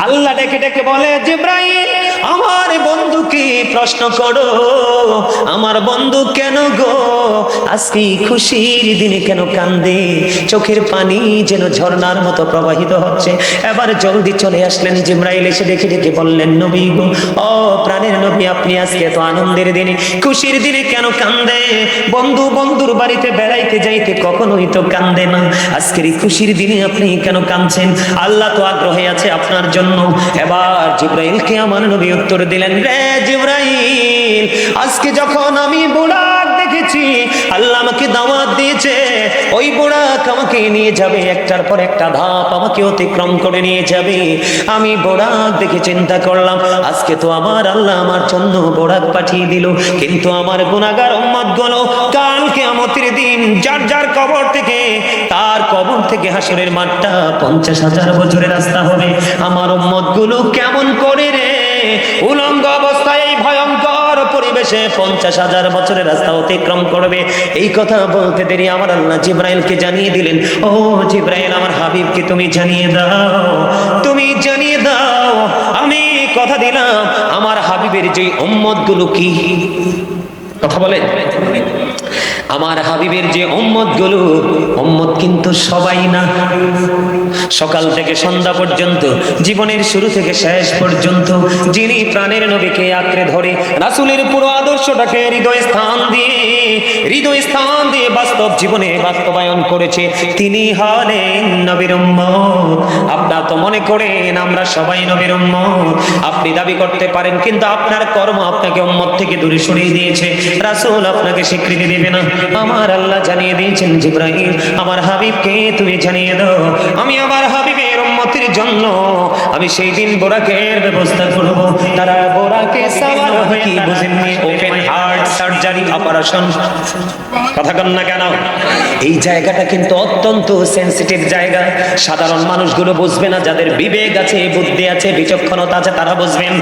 আল্লাহ ডেকে ডেকে বলে, জিবরাইল আমার বন্ধুকে প্রশ্ন করো, আমার বন্ধু কেন গো আজকে খুশির দিনে কেন কান্দে, চোখের পানি যেন ঝর্ণার মতো প্রবাহিত হচ্ছে। এবার জলদি চলে আসলেন জিবরাইল, এসে ডেকে ডেকে বললেন, নবী গো, ও প্রাণের নবী, আপনি আজকে এত আনন্দের দিনে, খুশির দিনে কেন কান্দে? বন্ধু বন্ধুর বাড়িতে বেড়াইতে যাইতে কখনোই তো কান্দে না, আজকের এই খুশির দিনে আপনি কেন কাঁদছেন? আল্লাহ তো আগ্রহে আছে আপনার জন্য। এবার জিবরাইলকে আমার নবী উত্তর দিলেন, রে জিবরাইল, আজকে যখন আমি বুড়াক দেখেছি, আল্লাহ আমাকে দাওয়াত দিয়েছে, ওই বুড়াক আমাকে নিয়ে যাবে, একটার পর একটা ধাপ আমাকে অতিক্রম করে নিয়ে যাবে। আমি বুড়াক দেখে চিন্তা করলাম, আজকে তো আমার আল্লাহ আমার জন্য বুড়াক পাঠিয়ে দিল, কিন্তু আমার গুনাহগার উম্মত গুলো কাল কিয়ামতের দিন যার যার কবর থেকে, তার কবর থেকে হাসরের মাঠটা 50,000 বছরের রাস্তা হবে। আমার উম্মত গুলো কেমন করে রে উলঙ্গ অবস্থায় এই ভয়ঙ্কর পরিবেশে 50,000 বছরের রাস্তা অতিক্রম করবে? এই কথা বলতে দেরি আমার আল্লাহ জিবরাইলকে জানিয়ে দিলেন, ও জিবরাইল, আমার হাবিবকে তুমি জানিয়ে দাও, তুমি জানিয়ে দাও, আমি কথা দিলাম আমার হাবিবের যে উম্মত গুলো, কি কথা বলে, আমার হাবিবের যে উম্মত গুলো, উম্মত কিন্তু সবাই না, সকাল থেকে সন্ধ্যা পর্যন্ত, জীবনের শুরু থেকে শেষ পর্যন্ত যিনি প্রাণের নবীকে আঁকড়ে ধরে রাসূলের পুরো আদর্শটাকে হৃদয় স্থান দিয়ে বাস্তব জীবনে বাস্তবায়ন করেছে, তিনি হলেন নবীর উম্মত। আপনারা তো মনে করেন আমরা সবাই নবীর উম্মত, আপনি দাবি করতে পারেন, কিন্তু আপনার কর্ম আপনাকে উম্মত থেকে দূরে সরিয়ে দিয়েছে, রাসূল আপনাকে স্বীকৃতি দেবে না। আমার আল্লাহ জানিয়ে দিয়েছেন, জিবরাইল আমার হাবিবকে তুমি জানিয়ে দাও, আমি আমার হাবিবের উম্মতের জন্য আমি সেই দিন বোরাকের ব্যবস্থা করব। তারা বোরাকে সাওয়ার হয়ে, কি বুঝেননি, ওপেন হার্ট সার্জারি অপারেশন, কথা কন না কেন? এই জায়গাটা কিন্তু অত্যন্ত সেনসিটিভ জায়গা, সাধারণ মানুষগুলো বুঝবে না, যাদের বিবেক আছে, বুদ্ধি আছে, বিচক্ষণতা আছে, তারা বুঝবেন।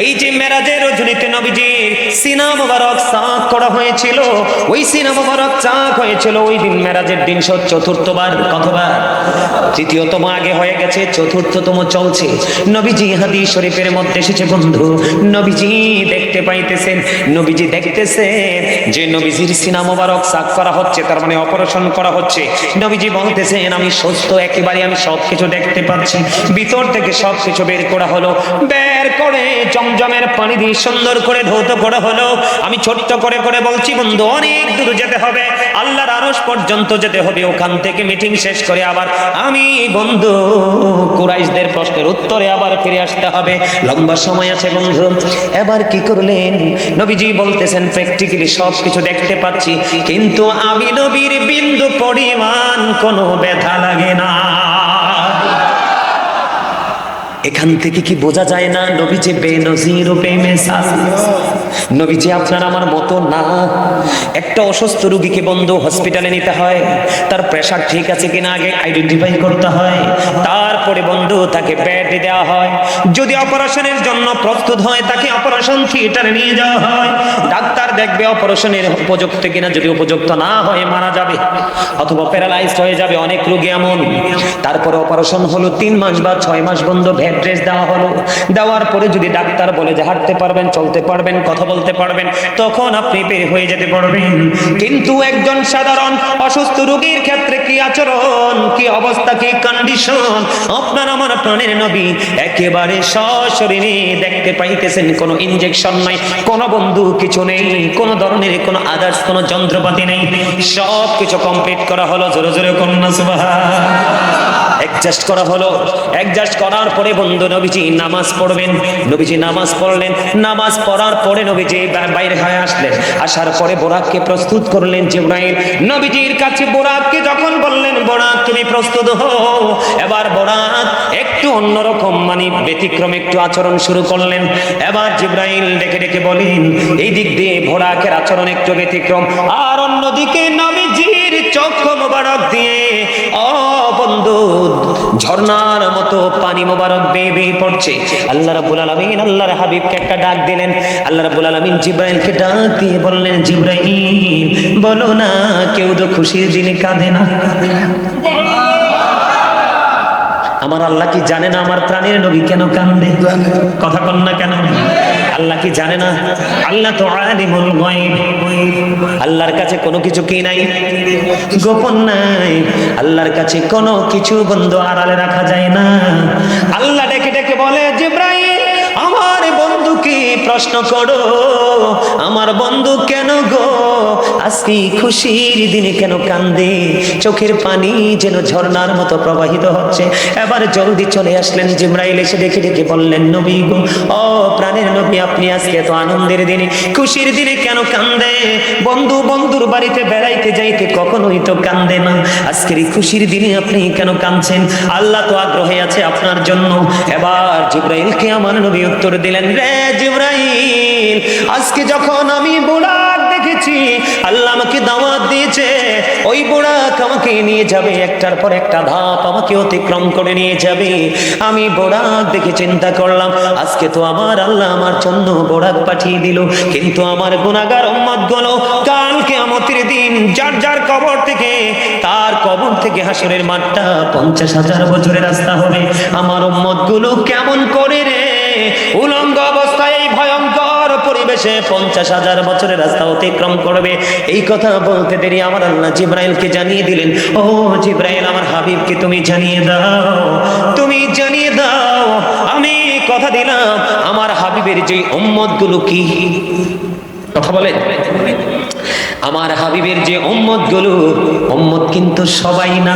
এই যে মেরাজের রজনীতে নবীজির সিনা মুবারক সাক করা হয়েছিল, ওই সিনা মুবারক চাক হয়েছিল ওই দিন মেরাজের দিন, চতুর্থবার, কতবার? তৃতীয়তম আগে হয়ে গেছে, চতুর্থতম চলছে। নবীজি হাদিস শরীফের মধ্যে এসেছে বন্ধু, নবীজি দেখতে পাইতেছেন, নবীজি দেখতেছেন যে নবীজির সিনা মুবারক সাক করা হচ্ছে, তার মানে অপারেশন করা হচ্ছে। নবীজি বলতেছেন, আমি সুস্থ একেবারে, আমি সবকিছু দেখতে পাচ্ছি, ভিতর থেকে সবকিছু বের করা হলো, বের করে জমজমের পানি দিয়ে সুন্দর করে ধৌত করা হলো। আমি ছোট্ট করে করে বলছি বন্ধু, অনেক দূর যেতে হবে, আল্লাহর আরশ পর্যন্ত যেতে হবে, ওখান থেকে মিটিং শেষ করে আবার আমি বন্ধু কুরাইশদের প্রশ্নের উত্তরে আবার ফিরে আসতে হবে, লম্বা সময় আছে বন্ধু। এবার কি করলেন, নবীজি বলতেছেন, প্র্যাকটিক্যালি সবকিছু দেখতে পাচ্ছি, কিন্তু আমি নবীর বিন্দু পরিমাণ কোনো ব্যথা লাগে না। এখান থেকে কি বোঝা যায় না নবীজি বেনজির ও বেমিসাল? নবীজি আপনার আমার মতো না। একটা অসুস্থ রোগীকে বন্ধু হসপিটালে নিতে হয়, তার প্রেসার ঠিক আছে কিনা আগে আইডেন্টিফাই করতে হয়, তারপরে বন্ধু তাকে বেড দেওয়া হয়, যদি অপারেশনের জন্য প্রস্তুত হয় তাকে অপারেশন থিয়েটারে নিয়ে যাওয়া হয়, ডাক্তার দেখবে অপারেশনের উপযুক্ত কিনা, যদি উপযুক্ত না হয় মারা যাবে অথবা প্যারালাইজড হয়ে যাবে, অনেক রোগী এমন। তারপরে অপারেশন হলো 3 মাস বা 6 মাস বন্ধু, অ্যাড্রেস দেওয়া হলো, দেওয়ার পরে যদি ডাক্তার বলে যে হাঁটতে পারবেন, চলতে পারবেন, কথা বলতে পারবেন, তখন আপনি বের হয়ে যেতে পারবেন। কিন্তু একজন সাধারণ অসুস্থ রোগীর ক্ষেত্রে কি আচরণ, কি অবস্থা, কি কন্ডিশন, আপনার আমার প্রাণের নবী একেবারে সশরীরে দেখতে পাইতেছেন, কোনো ইনজেকশন নাই, কোনো বন্ধু কিছু নেই, কোনো ধরনের কোনো আদার্স কোনো যন্ত্রপাতি নেই, সব কিছু কমপ্লিট করা হলো, জোরে জোরে কন্যা সুবহান, অ্যাডজাস্ট করা হলো। অ্যাডজাস্ট করার পরে বন্ধু নবীজি নামাজ পড়বেন, নবীজি নামাজ পড়লেন, নামাজ পড়ার পরে নবীজি বাইরে হয়ে আসলেন, আসার পরে বোরাককে প্রস্তুত করলেন জিবরাইল। নবীজির কাছে বোরাককে যখন বললেন, বোরাক তুমি প্রস্তুত হও, এবার বোরাক একটু অন্যরকম মানে ব্যতিক্রম একটু আচরণ শুরু করলেন। এবার জিবরাইল ডেকে ডেকে বলেন, এই দিক দিয়ে বোরাকের আচরণ একটু ব্যতিক্রম, আর অন্যদিকে নবীজির চক্ষু মোবারক দিয়ে বন্ধু ঝর্ণার মতো পানি মোবারক বেয়ে বেয়ে পড়ছে। আল্লাহ রাব্বুল আলামিন আল্লাহর হাবিবকে একটা ডাক দিলেন, আল্লাহ রাব্বুল আলামিন জিবরাইলকে ডাক দিয়ে বললেন, জিবরাইল বলো না, কেউ তো খুশির দিনে কাঁদে না, আমার আল্লাহ কি জানে না আমার প্রাণের নবী কেন কান্দে? কথা কন না কেন? আল্লাহ কি জানে না? আল্লাহ তো আলিমুল গায়ব, আল্লাহর কাছে কোনো কিছু কি নাই, গোপন নাই। আল্লাহর কাছে কোনো কিছু বন্ধু আড়ালে রাখা যায় না। আল্লাহ ডেকে ডেকে বলে, জিবরাইল আমার বন্ধুকে প্রশ্ন করো, আমার বন্ধু কেন গো আজকে খুশির দিনে কেন কান্দে? চোখের পানি যেন ঝর্ণার মতো প্রবাহিত হচ্ছে। এবার জলদি চলে আসলেন জিবরাইল, এসে ডেকে ডেকে বললেন, নবী গো, ও প্রাণের নবী, আপনি আজকে তো আনন্দের দিনে, খুশির দিনে কেন কান্দে? বন্ধু বন্ধুর বাড়িতে বেড়াইতে যাইতে কখনোই তো কান্দে না, আজকের এই খুশির দিনে আপনি কেন কাঁদছেন? আল্লাহ তো আগ্রহে আছে আপনার জন্য। এবার জিবরাইলকে আমার নবী উত্তর দিলেন, রে জিবরাইল, আজকে যখন আমি বুড়াক দেখেছি, আল্লাহ আমাকে দাওয়াত দিয়েছে, ওই বুড়াক আমাকে নিয়ে যাবে, একটার পর একটা ধাপ আমাকে অতিক্রম করে নিয়ে যাবে। আমি বুড়াক দেখে চিন্তা করলাম, আজকে তো আমার আল্লাহ আমার জন্য বুড়াক পাঠিয়ে দিল, কিন্তু আমার গুনাহগার উম্মত গুলো কাল কিয়ামতের দিন যার যার কবর থেকে, তার কবর থেকে হাসরের মাঠটা 50,000 বছরের রাস্তা হবে। আমার উম্মত গুলো কেমন করে রে উলঙ্গ অবস্থায় এই ভয়ঙ্কর পরিবেশে 50,000 বছরের রাস্তা অতিক্রম করবে? এই কথা বলতে দেরি আমার আল্লাহ জিবরাইলকে জানিয়ে দিলেন, ও জিবরাইল, আমার হাবিবকে তুমি জানিয়ে দাও, তুমি জানিয়ে দাও, আমি কথা দিলাম আমার হাবিবের যে উম্মত গুলো, কি কথা বলে, আমার হাবিবের যে উম্মত গুলো, উম্মত কিন্তু সবাই না।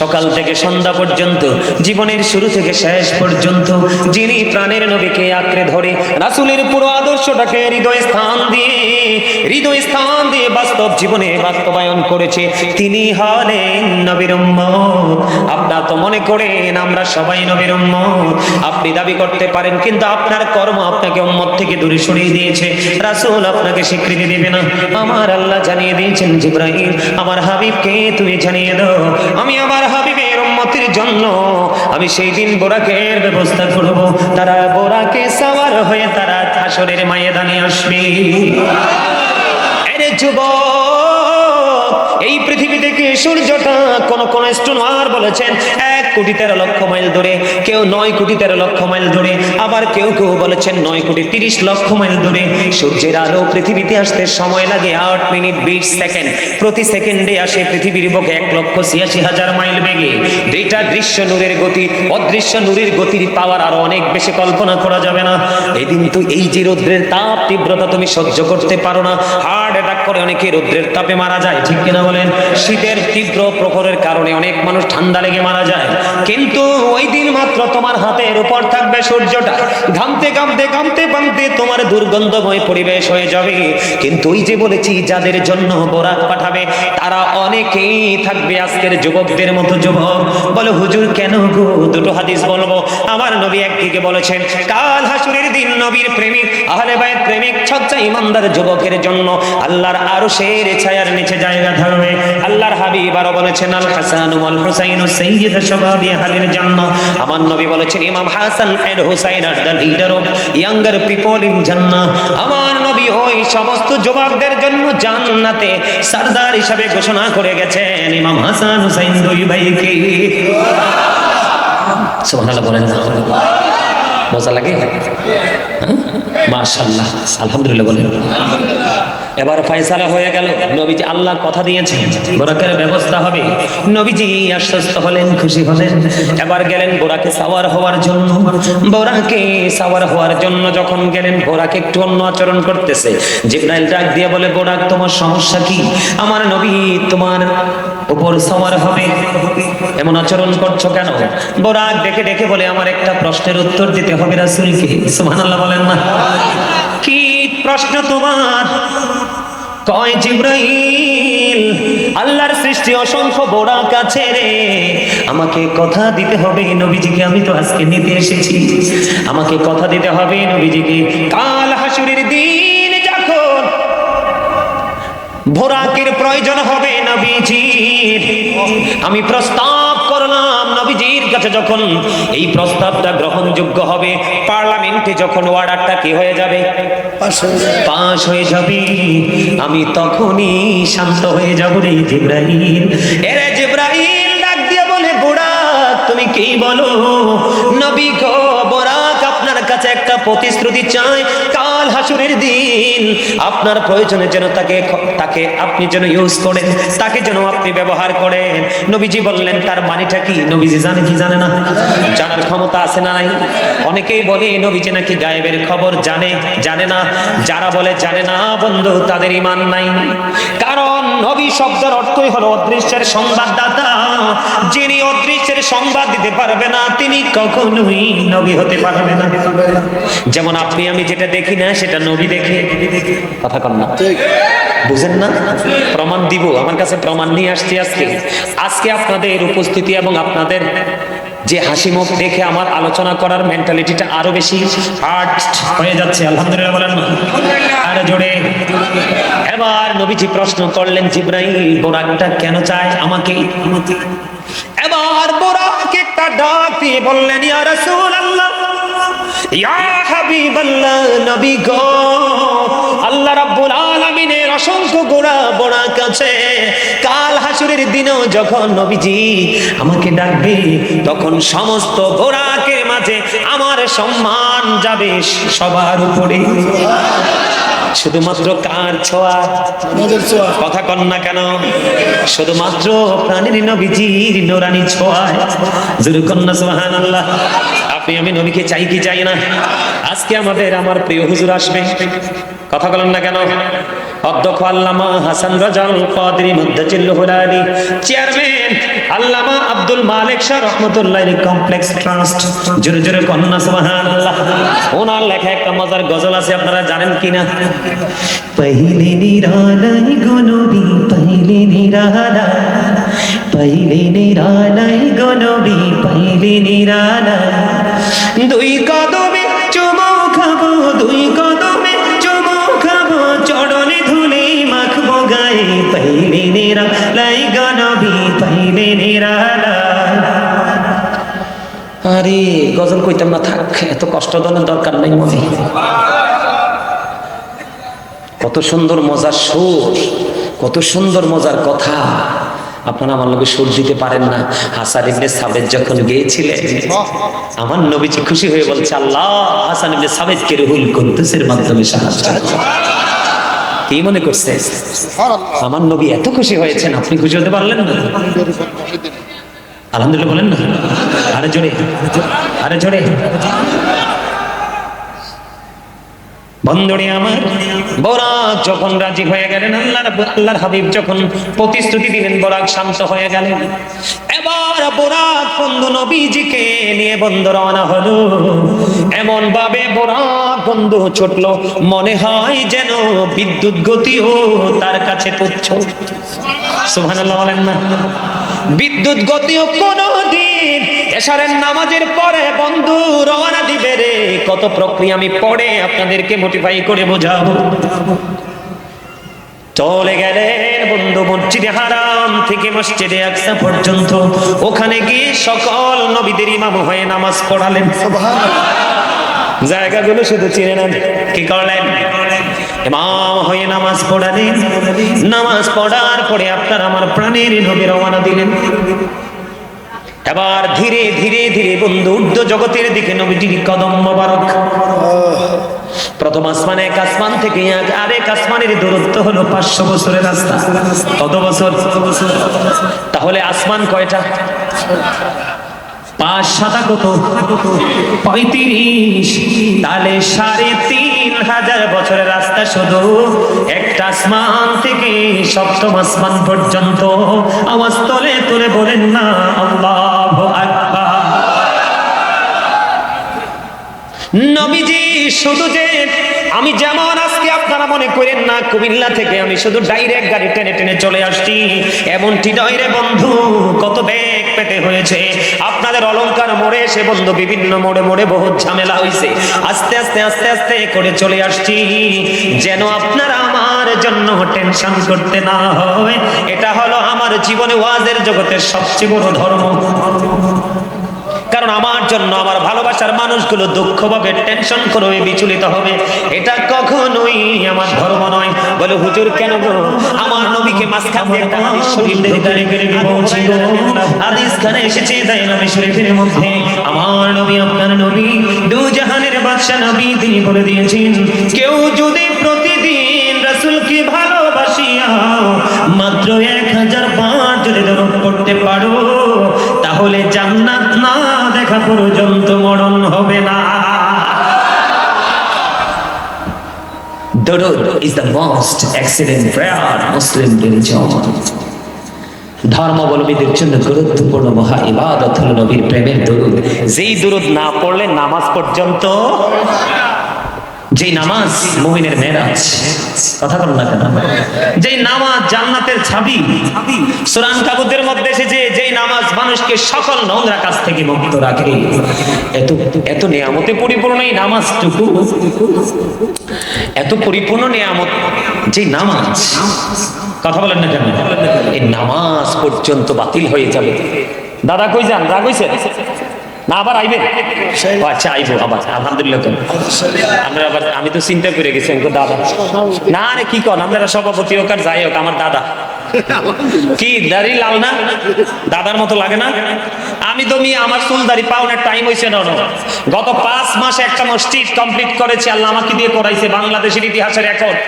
সকাল থেকে সন্ধ্যা পর্যন্ত, জীবনের শুরু থেকে শেষ পর্যন্ত যিনি প্রাণের নবীকে আঁকড়ে ধরে রাসূলের পুরো আদর্শটাকে হৃদয় স্থান দিয়ে বাস্তব জীবনে বাস্তবায়ন করেছে, তিনি হলেন নবীর উম্মত। আপনারা তো মনে করেন আমরা সবাই নবীর উম্মত, আপনি দাবি করতে পারেন, কিন্তু আপনার কর্ম আপনাকে উম্মত থেকে দূরে সরিয়ে দিয়েছে। রাসূল আপনাকে স্বীকৃতি দেবে না। আমার আল্লাহ জানিয়ে দিয়েছেন, জিবরাইল আমার হাবিবকে তুমি জানিয়ে দাও, আমি আমার হাবিবের উম্মতের জন্য আমি সেই দিন বোরাকের ব্যবস্থা করব, তারা বোরাকে সাওয়ার হয়ে তারা হাসরের ময়দানে আসবে। আরে যুবক, এই পৃথিবী থেকে সূর্যটা কোন স্টোনার বলেছেন 1,13,00,000 মাইল দূরে, কেউ 9,13,00,000 মাইল দূরে, আবার কেউ কেউ বলেছেন 9,30,00,000 মাইল দূরে। সূর্যের আলো পৃথিবীতে আসতে সময় লাগে 8 মিনিট 20 সেকেন্ড। প্রতি সেকেন্ডে আসে পৃথিবীর বুকে 1,86,000 মাইল বেগে। দুইটা দৃশ্য নূরের গতি, অদৃশ্য নূরের গতির পাওয়ার আরো অনেক বেশি কল্পনা করা যাবে না। এদিন তো এই যে রৌদ্রের তাপ তীব্রতা তুমি সহ্য করতে পারো না, হার্ট অ্যাটাক করে অনেকে রৌদ্রের তাপে মারা যায়, ঠিক কিনা বলেন? শীতের তীব্র প্রখরের কারণে অনেক মানুষ ঠান্ডা লেগে মারা যায়, কিন্তু ওই দিন মাত্র তোমার হাতের উপর থাকবে সূর্যটা, ঘামতে ঘামতে ঘামতে ঘামতে তোমার দুর্গন্ধময় পরিবেশ হয়ে যাবে। কিন্তু ওই যে বলেছি যাদের জন্য বোরাক পাঠাবে তারা অনেকেই থাকবে আজকের যুবকদের মতো যুবক। বলে হুজুর কেন গো? দুটো হাদিস বলবো। আমার নবী একদিকে বলেছেন কাল হাসরের দিন নবীর প্রেমিক আহলে বাইত প্রেমিক সচ্চা ইমানদার যুবকের জন্য আল্লাহর আরশের ছায়ার নিচে জায়গা থাকবে। আল্লাহর হাবিব আরো বলেছেন আল হাসান ওয়াল হুসাইন সাইয়্যিদ শাবাবি আহলিল জান্নাহ। আমার নবী বলেছেন ইমাম Hasan and Husain are the leader of younger people in জান্নাহ। আমার নবী ওই সমস্ত যুবকদের জন্য জান্নাতে সরদার হিসেবে ঘোষণা করে গেছেন ইমাম হাসান হুসাইন দুই ভাইকে। সুবহানাল্লাহ বলেন না? মজা লাগে? মাশাআল্লাহ, আলহামদুলিল্লাহ বলেন। এবার ফয়সালা হয়ে গেল, নবীজি আল্লাহ কথা দিয়েছেন বোরাকের ব্যবস্থা হবে। নবীজি আশ্বস্ত হলেন, খুশি হলেন। এবার গেলেন বোরাকে সাওয়ার হওয়ার জন্য। বোরাকে সাওয়ার হওয়ার জন্য যখন গেলেন, বোরাক একটু অন্য আচরণ করতেছে। জিবরাইল ডাক দিয়ে বলে, বোরাক তোমার সমস্যা কি? আমার নবী তোমার উপর সাওয়ার হবে, এমন আচরণ করছো কেন? বোরাক ডেকে ডেকে বলে, আমার একটা প্রশ্নের উত্তর দিতে হবে রাসূলকে। সুবহানাল্লাহ বলেন না? কি প্রশ্ন তোমার? কয় জিবরাইল, আল্লাহর সৃষ্টি অসংখ্য বোরাক আছে রে, আমাকে কথা দিতে হবে নবীজিকে, আমি তো আজকে নিতে এসেছি, আমাকে কথা দিতে হবে নবীজিকে। কাল হাসরের দিন যখন বোরাকের প্রয়োজন হবে নবীজির, আমি প্রস্তাব করলাম নবীজির কাছে, যখন এই প্রস্তাবটা গ্রহণযোগ্য হবে, পার্লামেন্টে যখন অর্ডারটা কি হয়ে যাবে, পাস হয়ে যাবে, আমি তখনই শান্ত হয়ে যাব রে জিবরাইল। এরে জিবরাইল ডাক দিয়ে বলে, বুড়া তুমি কি বলো, নবী গো বোরাক আপনার কাছে একটা প্রতিশ্রুতি চাই, কাল হাসুরের দিন আপনার প্রয়োজনে যেন তাকে আপনি যেন ইউজ করেন, তাকে যেন আপনি ব্যবহার করেন। নবীজি বললেন তার মানেটা কি? নবীজি জানে কি জানে না? জানার ক্ষমতা আছে না নাই? অনেকেই বলে নবীজি নাকি গায়েবের খবর জানে না। যারা বলে জানে না বন্ধু, তাদের ঈমান নাই। কারণ নবী শব্দের অর্থই হলো অদৃশ্যের সংবাদদাতা। যিনি অদৃশ্যের সংবাদ দিতে পারবে না, তিনি কখনোই নবী হতে পারবে না। যেমন আপনি আমি যেটা দেখি না সেটা নবী দেখে। কথা কন না, বুঝেন না? প্রমাণ দিব, আমার কাছে প্রমাণ নিয়ে আসছি। আজকে আপনাদের উপস্থিতি এবং আপনাদের যে হাসি মুখ দেখে আমার আলোচনা করার মেন্টালিটিটা আরো বেশি হার্ড হয়ে যাচ্ছে। আলহামদুলিল্লাহ বলেন না? আরো জোরে। এবার নবীজি প্রশ্ন করলেন, জিবরাইল বোরাকটা কেন চায় আমাকে? এবার বোরাক একটা ডাক দিয়ে বললেন, ইয়া রাসূলুল্লাহ, ইয়া হাবিবাল্লাহ, নবী গো, আল্লাহ রাব্বুল আলামিনের অসংখ্য বোরাক আছে। কাল হাসুরের দিনেও যখন নবীজি আমাকে ডাকবে, তখন সমস্ত বোরাকের মাঝে আমার সম্মান যাবে সবার উপরে। শুধুমাত্র কার ছোঁয়া? কথা কন না কেন? শুধুমাত্র প্রাণের নবীজির নূরানি ছোঁয়ায়। জোরে কন না সুবহানাল্লাহ। আপনি আমি নবীকে চাই কি চাই না? আজকে আমার প্রিয় হুজুর আসবে, কথা বলেন না কেন? অধ্যক্ষ আল্লামা হাসান রাজাল কাদরি মুদ্দাজিল হুলালি, চেয়ারম্যান আল্লামা আব্দুল মালিক শাহ রহমাতুল্লাহ কমপ্লেক্স ট্রাস্ট। জোরে জোরে কন না সুবহানাল্লাহ। ওনার লেখা একটা মজার গজল আছে, আপনারা জানেন কিনা? পহিলে নিরালাই গো নবী, পহিলে নিরালাই, পহিলে নিরালাই গো নবী, পহিলে নিরালাই, দুই কদমে চুমু খাবো, দুই কদমে চুমু খাবো, চরণে ধুলি মাখবো গায়ে, পহিলে নিরালাই গো নবী, পহিলে নিরালাই। আরে গজল কইতাম না, থাক, এত কষ্ট দেওয়ার দরকার নাই মনে। কত সুন্দর মজার সুর, কত সুন্দর মজার কথা। আপনারা আমার নবী সুর দিতে পারেন না। হাসান ইবনে সাবিত যখন গিয়েছিলেন, আমার নবীজি খুশি হয়ে বলছে, আল্লাহ হাসান ইবনে সাবিতকে রুহুল কুদ্দুসের মাধ্যমে সাহায্য করো। কি মনে করছে? আমার নবী এত খুশি হয়েছেন, আপনি খুশি হতে পারলেন না? আলহামদুলিল্লাহ বলেন না? আরে জোরে, আরে জোরে। বন্ধুরে আমার, বোরাক যখন রাজি হয়ে গেলেন, আল্লাহর হাবিব যখন প্রতিশ্রুতি দিলেন, বোরাক শান্ত হয়ে গেলেন। এবার বোরাক বন্ধু নবীজিকে নিয়ে বন্ধু রওনা হলো। এমন ভাবে বোরাক বন্ধু ছুটলো, মনে হয় যেন বিদ্যুৎ গতিও তার কাছে তুচ্ছ। সুবহানাল্লাহ বলেন না? বিদ্যুৎ গতিও কোনদিন এশারের নামাজের পরে বন্ধু রওনা দিবে রে। কত প্রক্রিয়া আমি পড়ে আপনাদেরকে মোটিফাই করে বোঝাবো। চলে গেলেন বন্ধু মসজিদে হারাম থেকে মসজিদে আকসা পর্যন্ত। ওখানে গিয়ে সকল নবীদের ইমাম হয়ে নামাজ পড়ালেন। জায়গাগুলো শুধু চিনে নেন। কি করলেন? ইমাম হয়ে নামাজ পড়ালেন। নামাজ পড়ার পরে আপনার আমার প্রাণের নবী রওনা দিলেন। এবার ধীরে ধীরে ধীরে বন্ধু ঊর্ধ্ব জগতের দিকে নবীজির কদম মোবারক। প্রথম আসমান, এক আসমান থেকে আরেক আসমানের দূরত্ব হলো 500 বছরের রাস্তা। কত বছর? তাহলে আসমান কয়টা? 5 7 কত? 35। তাহলে 3500 বছরের রাস্তা শুধু একটা আসমান থেকে সপ্তম আসমান পর্যন্ত। আওয়াজ তোলে তোলে বলেন না আল্লাহু আকবার। নবীজি শুধু যে আমি যেমন আজকে আপনারা মনে করেন না কুমিল্লা থেকে আমি শুধু ডাইরেক্ট গাড়ি টেনে টেনে চলে আসছি, এমনটি নয় রে বন্ধু। কত বেগ পেতে হয়েছে। আপনাদের অলংকার মোড়ে এসে বন্ধু বিভিন্ন মোড়ে মোড়ে বহুত ঝামেলা হয়েছে। আস্তে আস্তে আস্তে আস্তে করে চলে আসছি, যেন আপনারা আমার জন্য টেনশন করতে না হয়। এটা হলো আমার জীবনে ওয়াজের জগতের সবচেয়ে বড় ধর্ম। কারণ আমার জন্য আমার ভালোবাসার মানুষগুলো দুঃখ পাবে, টেনশন করবে, বিচলিত হবে। এটা কখনোই আমার ধর্ম নয়। বলে হুজুর কেন গো? আমার নবীকে মাঝখান দিয়ে একটা হাদিস শরীফ থেকে দাঁড়িয়ে করে বলছি গো, হাদিস খানে এসেছে তাই নবী শরীফের মধ্যে আমার নবী আপনার নবী দু জাহানের বাদশা নবী তিনি বলে দিয়েছেন, কেউ যদি প্রতিদিন রাসূলকে ভালোবাসিয়া মাত্র 1000 বার যদি দরুদ পড়তে পারো, তাহলে জান্নাত না দেখা পর্যন্ত মরণ হবে না। দরুদ is the most excellent prayer Muslim religion. ধর্মাবলম্বীদের জন্য গুরুত্বপূর্ণ মহা ইবাদত হলো নবীর প্রেমের দরুদ। যেই দরুদ না পড়লে নামাজ পর্যন্ত, যেই নামাজ মুমিনের মেরাজ, কথা বল না কেন, যেই নামাজ জান্নাতের চাবি। সূরা আনকাবুতের মধ্যে এসেছে যেই নামাজ মানুষকে সকল নোংরা কাজ থেকে মুক্ত রাখে। এত এত নিয়ামতে পরিপূর্ণ এই নামাজটুকু, এত পরিপূর্ণ নিয়ামত যে নামাজ, কথা বলেন না কেন, এই নামাজ পর্যন্ত বাতিল হয়ে যাবে। দাদা কই যান? রাগ হইছে না? আবার আইবেন? আচ্ছা আইবো আবার, আলহামদুলিল্লাহ। আমরা আবার, আমি তো চিন্তা করে গেছি দাদা না রে কি কন, আপনারা সভাপতি হোক আর যাই হোক আমার দাদা কি দাড়ি লাল না? দাদার মতো লাগে না? আমি তো আমার চুল দাড়ি পাওনার টাইম হয়েছে না। গত 5 মাসে একটা মসজিদ কমপ্লিট করেছি, আল্লাহ আমাকে দিয়ে করাইছে। বাংলাদেশের ইতিহাসের রেকর্ড।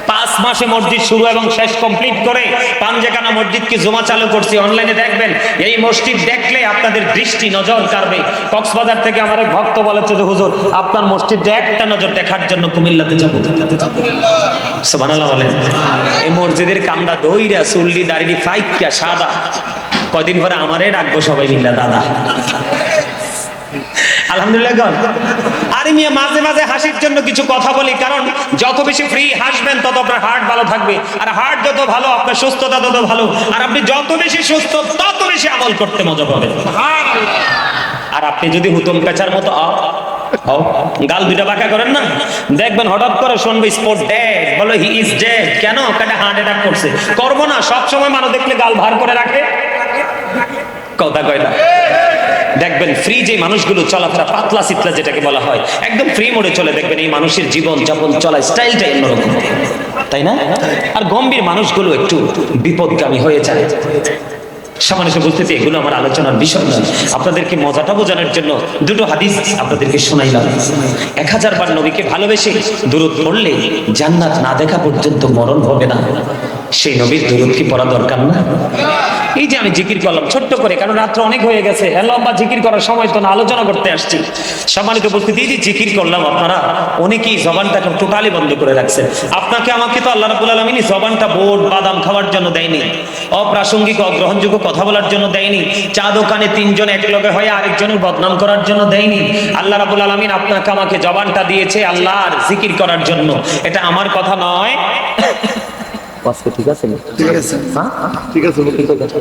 5 মাসে মসজিদ শুরু এবং শেষ কমপ্লিট করে পাঞ্জেখানা মসজিদকে জমা চালু করছি। অনলাইনে দেখবেন, এই মসজিদ দেখলে আপনাদের দৃষ্টি নজর কাড়বে। কক্সবাজার থেকে আমার এক ভক্ত বলেছে যে হুজুর আপনার মসজিদে একটা নজর দেখার জন্য কুমিল্লাতে যাবো। সুবহানাল্লাহ বলেন। এই মসজিদের কামরা দইরা চুল্লি দাড়ি ফাইকা সাদা, কয়দিন পরে আমারে ডাকবো সবাই মিল্লা দাদা। আলহামদুলিল্লাহ। আরে মিয়া মাঝে মাঝে হাসির জন্য কিছু কথা বলি, কারণ যত বেশি ফ্রি হাসবেন তত আপনার হার্ট ভালো থাকবে, আর হার্ট যত ভালো আপনার সুস্থতা তত ভালো, আর আপনি যত বেশি সুস্থ তত বেশি আমল করতে মজা পাবেন। আর আপনি যদি হুতুম পেঁচার মতো গাল দুইটা বাঁকা করেন না, দেখবেন হঠাৎ করে শুনবে স্পট ডেড, বলো হি ইজ ডেড। কেন? কাটা হার্ট অ্যাটাক করছে। করবো না, সবসময় মানুষ দেখলে গাল ভার করে রাখে, কথা কয় না। দেখবেন ফ্রি যে মানুষগুলো চলাফেরা, পাতলা সিতলা যেটাকে বলা হয়, একদম ফ্রি মোডে চলে, দেখবেন এই মানুষের জীবন যাপন চলা স্টাইলটাই অন্যরকম, তাই না? আর গম্ভীর মানুষগুলো একটু বিপদগামী হয়ে যায়। সামান্য বুঝতে, এগুলো আমার আলোচনার বিষয় নয়। আপনাদেরকে মজাটা বোঝানোর জন্য দুটো হাদিস আপনাদেরকে শোনাইলাম। 1000 বার নবীকে ভালোবেসে দুরূদ পড়লে জান্নাত না দেখা পর্যন্ত মরণ হবে না। সেই নবীর দুরূদ কি পড়া দরকার না? এই যে আমি জিকির করলাম ছোট্ট করে, কারণ রাত্র অনেক হয়ে গেছে, লম্বা জিকির করার সময় তো না, আলোচনা করতে আসছি। সম্মানিত উপস্থিতি, এই যে জিকির করলাম, আপনারা অনেকেই জবানটাকে টোটালি বন্ধ করে রাখছেন। আপনাকে আমাকে তো আল্লাহ রাব্বুল আলামিন জবানটা বোট বাদাম খাওয়ার জন্য দেয়নি, অপ্রাসঙ্গিক অগ্রহণযোগ্য কথা বলার জন্য দেয়নি, চা দোকানে 3 জন একলগে হয়ে আরেকজনের বদনাম করার জন্য দেয়নি। আল্লাহ রাব্বুল আলামিন আপনাকে আমাকে জবানটা দিয়েছে আল্লাহর জিকির করার জন্য। এটা আমার কথা নয়। ঠিক আছে, ঠিক আছে, ঠিক আছে,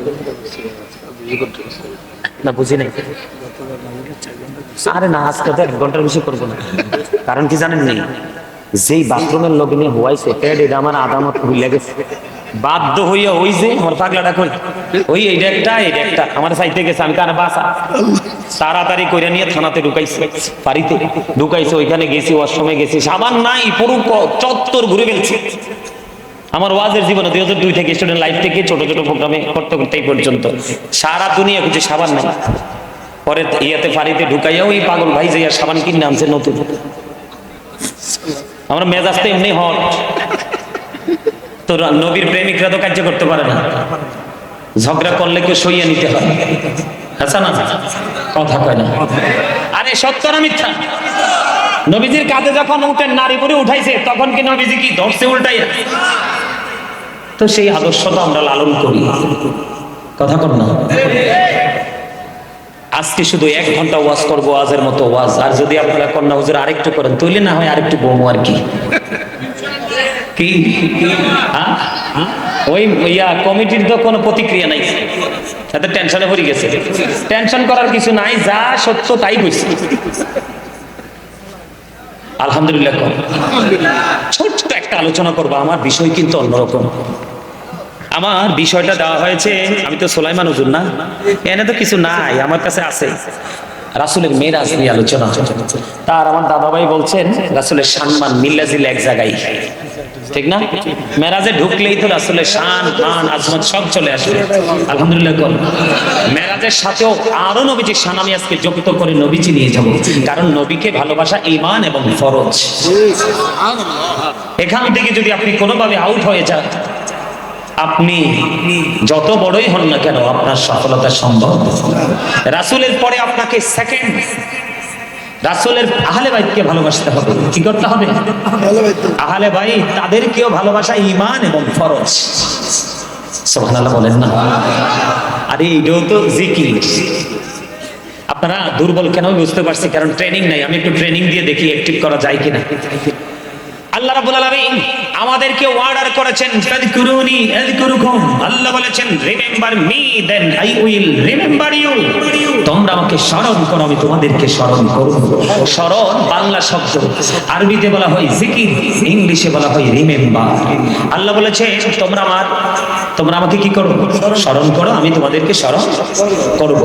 না বুঝি নাই। আরে না, আজকে তো 1 ঘন্টার বেশি করবো না। কারণ কি জানেন নি, যেই বাথরুমের লগে নিয়ে হওয়াইছে এটা আমার আদামত ভুলে গেছে। বাধ্য হইয়া ওই যে আমার পাগলাটা কই ওই এইটা একটা আমার চাইতে গেছে, আমি কানে বাসা তাড়াতাড়ি কইরা নিয়ে থানাতে ঢুকাইছে, বাড়িতে ঢুকাইছে। ওইখানে গেছি, ওয়াশরুমে গেছি, সাবান নাই, পুরো চত্বর ঘুরে ফেলছি। আমার ওয়াজের জীবনে 2002 থেকে স্টুডেন্ট লাইফ থেকে ছোট ছোট প্রোগ্রামে করতে করতে এই পর্যন্ত সারা দুনিয়া খুঁজে সাবান নাই। পরে ইয়াতে ফাড়িতে ঢুকাইয়া ওই পাগল ভাই যে সাবান কিনে আনছে নতুন। আমরা মেজাজটা এমনি হট। তো নবীর প্রেমিকরা তো কার্য করতে পারে না, ঝগড়া করলে কেউ সইয়া নিতে হয়। আচ্ছা না, কথা কয় না। আরে সত্য না মিথ্যা? নবীজির কাঁধে যখন উঠেন নারী পরে উঠাইছে, তখন কি নবীজি কি ধরছে উল্টাই? তো সেই আদর্শটা আমরা লালন করি, কথা কর না। আজকে শুধু 1 ঘন্টা ওয়াজ করবো, ওয়াজের মতো ওয়াজ। আর যদি আপনারা কন্যা হুজুর আরেকটু করেন, তৈলে না হয় আরেকটু বমু আর কি। কি ওই কমিটির তো কোনো প্রতিক্রিয়া নাই, তাতে টেনশনে ভরে গেছে। টেনশন করার কিছু নাই, যা সত্য তাই কইছে। আলহামদুলিল্লাহ। ছোট্ট একটা আলোচনা করবো, আমার বিষয় কিন্তু অন্যরকম। আমার বিষয়টা দেওয়া হয়েছে, আমি তো সুলাইমান হুজুর না, এনে তো কিছু নাই, আমার কাছে আছে। রাসূলের মেরাজ নিয়ে আলোচনা। তার আমার দাদা ভাই বলছেন রাসূলের সম্মান মিল্লাজিল এক জায়গায়, ঠিক না? মেরাজে ঢুকলেই তো রাসূলের শান মান আজমত সব চলে আসবে। আলহামদুলিল্লাহ বল। মেরাজের সাথেও আরো নবীজির শান আমি আজকে যুক্ত করে নবীজি নিয়ে যাব, কারণ নবীকে ভালোবাসা ঈমান এবং ফরজ। এখান থেকে যদি আপনি কোনোভাবে আউট হয়ে যান, আপনি যত বড়ই হন না কেন আপনার সফলতা সম্ভব। রাসূলের পরে আপনাকে সেকেন্ড রাসূলের আহলে বাইতকে ভালোবাসতে হবে। কি করতে হবে? আহলে বাইত, তাদেরকেও ভালোবাসা ঈমান এবং ফরজ। সুবহানাল্লাহ বলেন না? আরে এটাও তো জিকির। আপনারা দুর্বল কেন বুঝতে পারছি, কারণ ট্রেনিং নাই। আমি একটু ট্রেনিং দিয়ে দেখি অ্যাক্টিভ করা যায় কিনা। আল্লাহ রাব্বুল আলামিন আমাদেরকে অর্ডার করেছেন ফাযকুরুনি আযকুরুকুম। আল্লাহ বলেছেন remember me then I will remember you. তোমরা আমাকে স্মরণ করো, আমি তোমাদেরকে স্মরণ করব। স্মরণ বাংলা শব্দ, আরবিতে বলা হয় জিকির, ইংলিশে বলা হয় রিমেম্বার। আল্লাহ বলেছে তোমরা আমাকে কি করো? স্মরণ করো, আমি তোমাদেরকে স্মরণ করব।